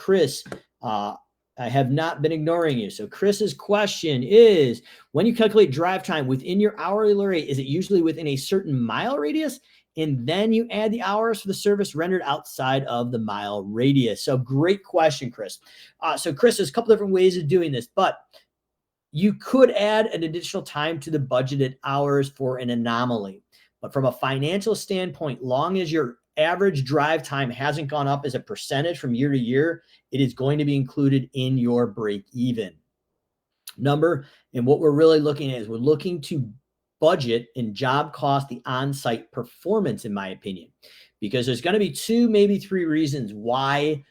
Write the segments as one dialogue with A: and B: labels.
A: Chris, I have not been ignoring you. So Chris's question is, when you calculate drive time within your hourly rate, is it usually within a certain mile radius? And then you add the hours for the service rendered outside of the mile radius. So great question, Chris. So Chris, there's a couple different ways of doing this, but you could add an additional time to the budgeted hours for an anomaly. But from a financial standpoint, long as your average drive time hasn't gone up as a percentage from year to year, it is going to be included in your break even number. And what we're really looking at is we're looking to budget and job cost the on-site performance, in my opinion, because there's going to be 2, maybe 3 reasons why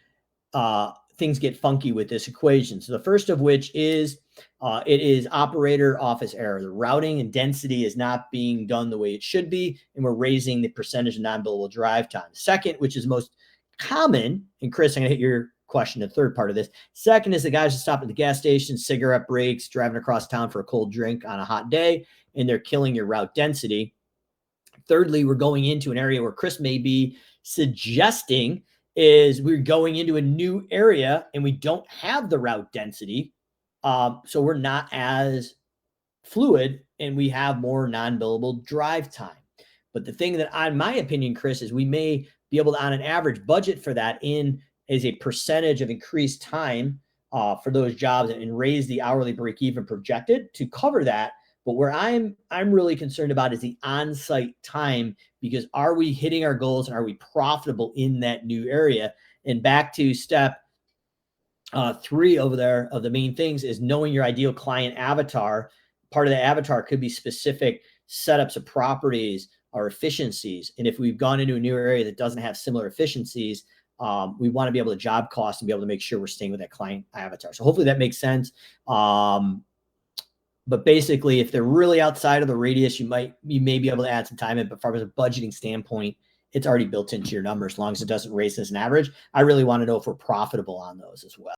A: things get funky with this equation. So the first of which is it is operator office error. The routing and density is not being done the way it should be, and we're raising the percentage of non-billable drive time. Second, which is most common, and Chris, I'm going to hit your question, the third part of this. Second is the guys that stop at the gas station, cigarette breaks, driving across town for a cold drink on a hot day, and they're killing your route density. Thirdly, we're going into an area where Chris may be suggesting is we're going into a new area and we don't have the route density. So we're not as fluid and we have more non-billable drive time. But the thing that, in my opinion, Chris, is we may be able to, on an average, budget for that in as a percentage of increased time for those jobs and raise the hourly break-even projected to cover that. But where I'm really concerned about is the on-site time, because are we hitting our goals and are we profitable in that new area? And back to step 3 over there of the main things is knowing your ideal client avatar. Part of the avatar could be specific setups of properties or efficiencies. And if we've gone into a new area that doesn't have similar efficiencies, we want to be able to job cost and be able to make sure we're staying with that client avatar. So hopefully that makes sense. But basically, if they're really outside of the radius, you may be able to add some time in. But from a budgeting standpoint, it's already built into your number as long as it doesn't raise as an average. I really want to know if we're profitable on those as well.